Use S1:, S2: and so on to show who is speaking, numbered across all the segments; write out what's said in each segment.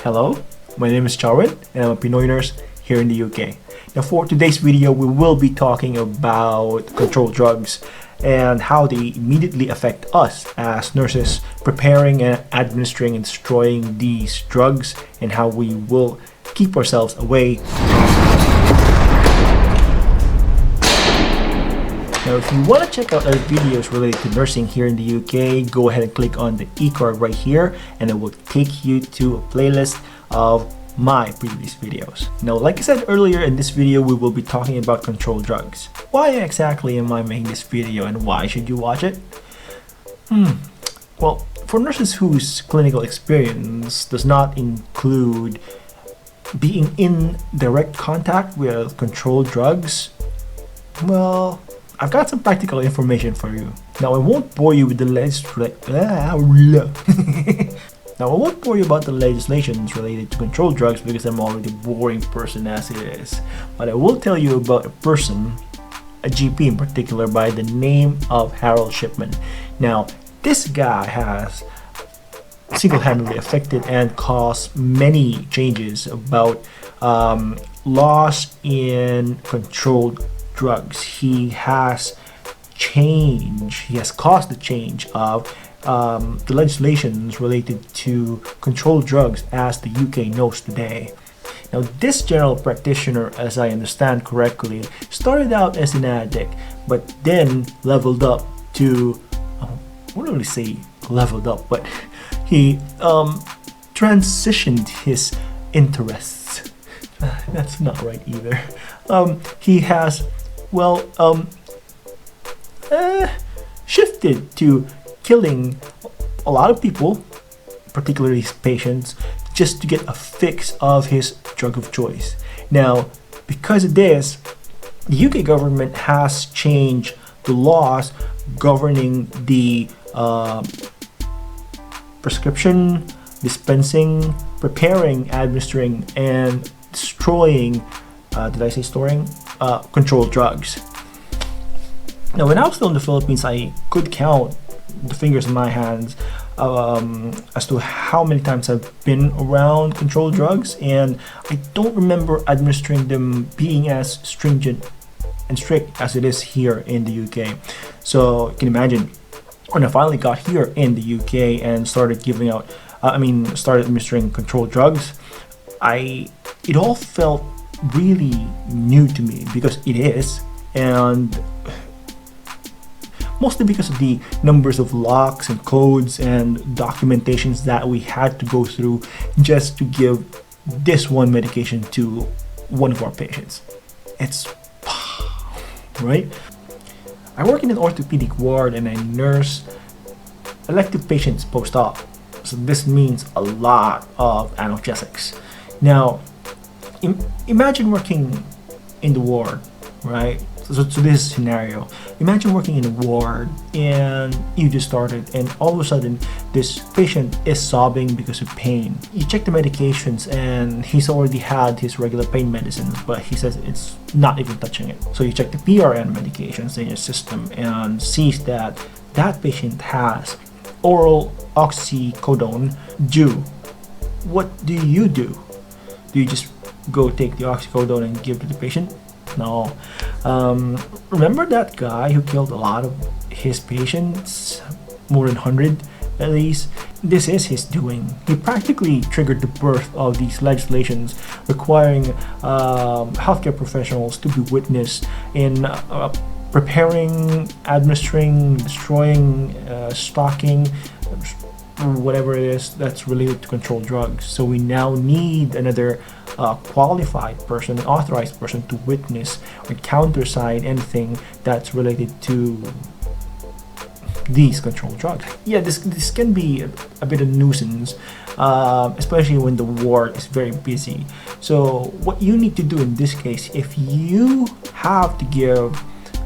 S1: Hello, my name is Charwin and I'm a Pinoy nurse here in the UK. Now for today's video, we will be talking about controlled drugs and how they immediately affect us as nurses preparing and administering and destroying these drugs and how we will keep ourselves away. Now if you want to check out our videos related to nursing here in the UK, go ahead and click on the e-card right here and it will take you to a playlist of my previous videos. Now, like I said earlier, in this video we will be talking about controlled drugs. Why exactly am I making this video and why should you watch it? Well, for nurses whose clinical experience does not include being in direct contact with controlled drugs, well, I've got some practical information for you. Now, I won't bore you with the Now, I won't bore you about the legislations related to controlled drugs because I'm already a boring person as it is. But I will tell you about a person, a GP in particular, by the name of Harold Shipman. Now, this guy has single-handedly affected and caused many changes about laws in controlled drugs. He has caused the change of the legislations related to controlled drugs as the UK knows today. Now, this general practitioner, as I understand correctly, started out as an addict, but then leveled up to, I wouldn't really say leveled up, but he transitioned his interests. That's not right either. He has, shifted to killing a lot of people, particularly his patients, just to get a fix of his drug of choice. Now, because of this, the UK government has changed the laws governing the prescription, dispensing, preparing, administering, and destroying, controlled drugs. Now, when I was still in the Philippines, I could count the fingers in my hands as to how many times I've been around controlled drugs, and I don't remember administering them being as stringent and strict as it is here in the UK. So you can imagine when I finally got here in the UK and started started administering controlled drugs, it all felt really new to me because it is, and mostly because of the numbers of locks and codes and documentations that we had to go through just to give this one medication to one of our patients. It's right? I work in an orthopedic ward and I nurse elective patients post-op. So this means a lot of analgesics. Now, imagine working in the ward, right? So this is a scenario. Imagine working in a ward and you just started and all of a sudden this patient is sobbing because of pain. You check the medications and he's already had his regular pain medicine, but he says it's not even touching it. So you check the PRN medications in your system and sees that that patient has oral oxycodone due. What do? Do you just go take the oxycodone and give to the patient? No. Remember that guy who killed a lot of his patients, more than 100 at least? This is his doing. He practically triggered the birth of these legislations requiring healthcare professionals to be witness in preparing, administering, destroying, stocking, whatever it is that's related to controlled drugs. So we now need another qualified person, an authorized person to witness or countersign anything that's related to these controlled drugs. Yeah, this can be a bit of nuisance, especially when the ward is very busy. So what you need to do in this case, if you have to give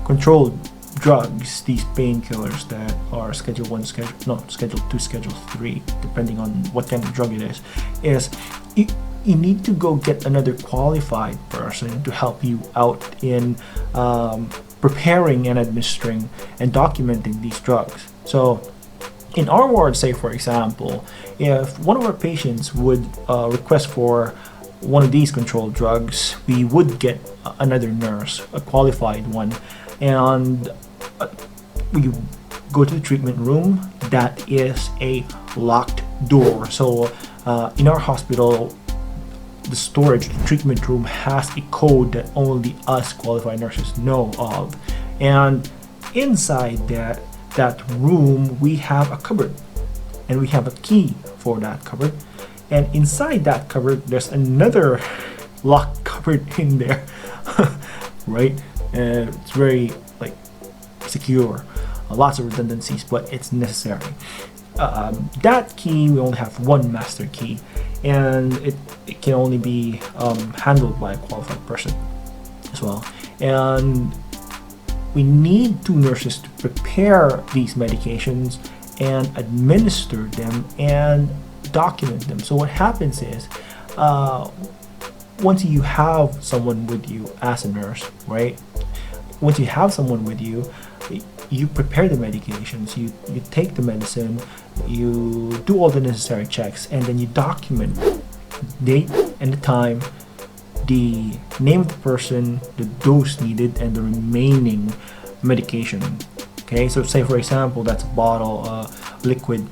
S1: controlled drugs, these painkillers that are Schedule 1, Schedule 2, Schedule 3, depending on what kind of drug it is you need to go get another qualified person to help you out in preparing and administering and documenting these drugs. So In our ward, say for example, if one of our patients would request for one of these controlled drugs, we would get another nurse, a qualified one, and we go to the treatment room. That is a locked door. So in our hospital, the storage, the treatment room has a code that only us qualified nurses know of. And inside that room, we have a cupboard, and we have a key for that cupboard. And inside that cupboard, there's another locked cupboard in there, right? And it's very like secure. Lots of redundancies, but it's necessary. That key, we only have one master key, and it can only be handled by a qualified person as well. And we need two nurses to prepare these medications and administer them and document them. So what happens is, once you have someone with you as a nurse, right? Once you have someone with you, you prepare the medications, you take the medicine, you do all the necessary checks, and then you document the date and the time, the name of the person, the dose needed, and the remaining medication. Okay, so say for example, that's a bottle liquid.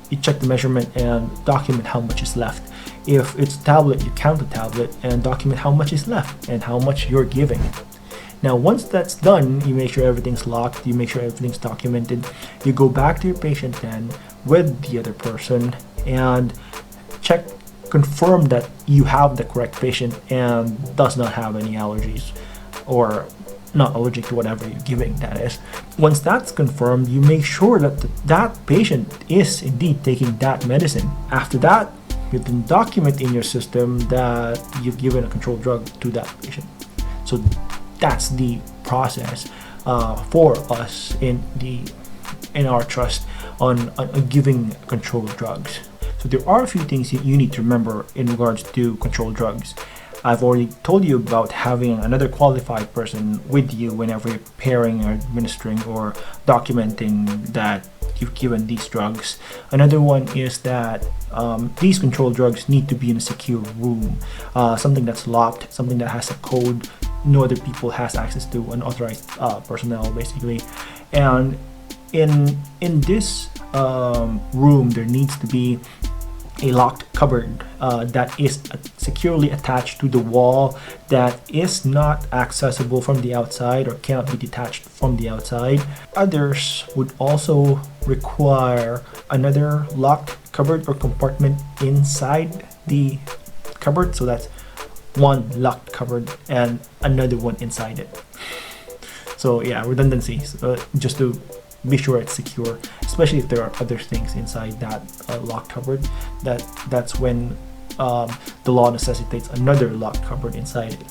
S1: You check the measurement and document how much is left. If it's a tablet, you count the tablet and document how much is left and how much you're giving. Now, once that's done, you make sure everything's locked, you make sure everything's documented. You go back to your patient then with the other person and check, confirm that you have the correct patient and does not have any allergies or not allergic to whatever you're giving, that is. Once that's confirmed, you make sure that that patient is indeed taking that medicine. After that, you can document in your system that you've given a controlled drug to that patient. So that's the process for us in our trust on giving controlled drugs. So there are a few things that you need to remember in regards to controlled drugs. I've already told you about having another qualified person with you whenever you're preparing or administering or documenting that you've given these drugs. Another one is that these controlled drugs need to be in a secure room, something that's locked, something that has a code no other people has access to, unauthorized personnel basically. And in this room, there needs to be a locked cupboard that is securely attached to the wall, that is not accessible from the outside or cannot be detached from the outside. Others would also require another locked cupboard or compartment inside the cupboard, so that's one locked cupboard and another one inside it. So yeah, redundancies, just to be sure it's secure, especially if there are other things inside that locked cupboard. That's when the law necessitates another locked cupboard inside it.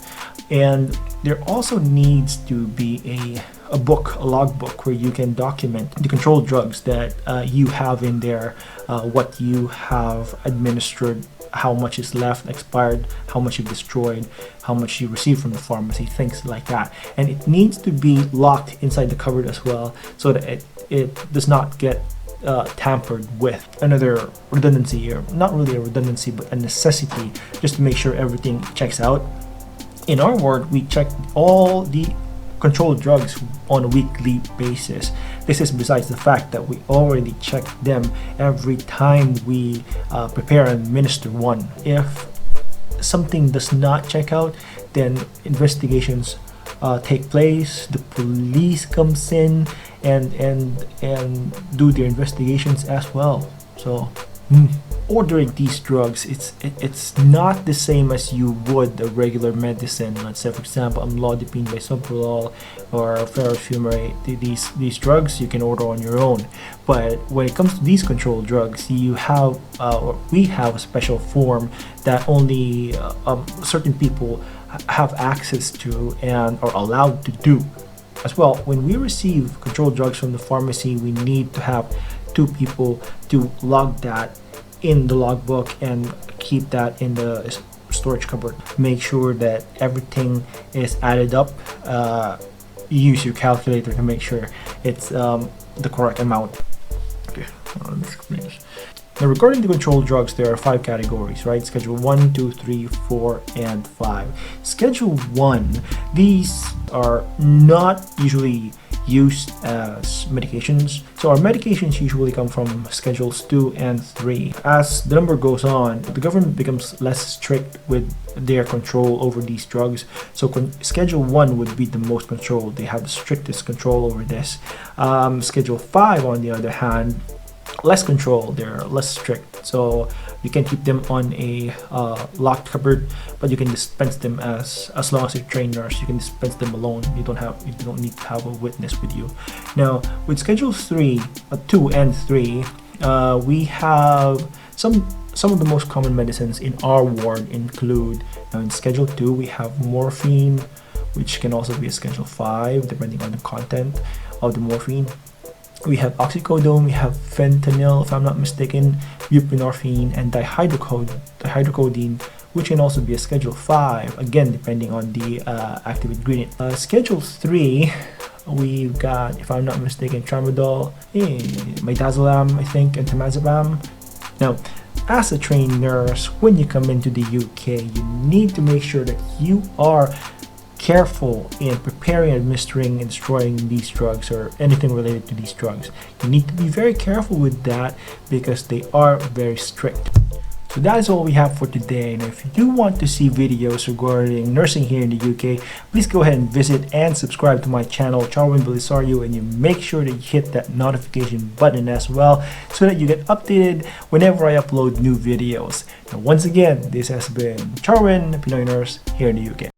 S1: And there also needs to be a book, a log book, where you can document the controlled drugs that you have in there, what you have administered, how much is left, expired, how much you've destroyed, how much you received from the pharmacy, things like that. And it needs to be locked inside the cupboard as well, so that it does not get tampered with. Another redundancy, or not really a redundancy, but a necessity, just to make sure everything checks out. In our ward, we check all the controlled drugs on a weekly basis. This is besides the fact that we already check them every time we prepare and administer one. If something does not check out, then investigations take place. The police comes in and do their investigations as well. So ordering these drugs, it's not the same as you would a regular medicine. Let's say for example amlodipine, bisoprolol, or ferrofumarate. These drugs you can order on your own. But when it comes to these controlled drugs, you have or we have a special form that only certain people have access to and are allowed to do as well. When we receive controlled drugs from the pharmacy, we need to have two people to log that in the logbook and keep that in the storage cupboard. Make sure that everything is added up. Use your calculator to make sure it's the correct amount. Okay, let me explain this. Now, regarding the controlled drugs, there are 5 categories, right? Schedule 1, 2, 3, 4, and 5. Schedule 1, these are not usually used as medications. So our medications usually come from schedules 2 and 3. As the number goes on, the government becomes less strict with their control over these drugs. So schedule 1 would be the most controlled. They have the strictest control over this. Schedule 5, on the other hand, less control, they're less strict, so you can keep them on a locked cupboard, but you can dispense them as long as you're a trained nurse. You can dispense them alone. You don't need to have a witness with you. Now with schedule 2 and 3, we have some of the most common medicines in our ward include, now in schedule 2 we have morphine, which can also be a schedule 5 depending on the content of the morphine. We have oxycodone, we have fentanyl, if I'm not mistaken, buprenorphine, and dihydrocodone, which can also be a schedule 5, again depending on the active ingredient. Schedule 3, we've got, if I'm not mistaken, tramadol, midazolam, I think, and temazepam. Now, as a trained nurse, when you come into the UK, you need to make sure that you are careful in preparing, administering, and destroying these drugs or anything related to these drugs. You need to be very careful with that because they are very strict. So that is all we have for today. And if you do want to see videos regarding nursing here in the UK, please go ahead and visit and subscribe to my channel, Charwin Belisario, and you make sure that you hit that notification button as well so that you get updated whenever I upload new videos. Now once again, this has been Charwin, Pinoy nurse here in the UK.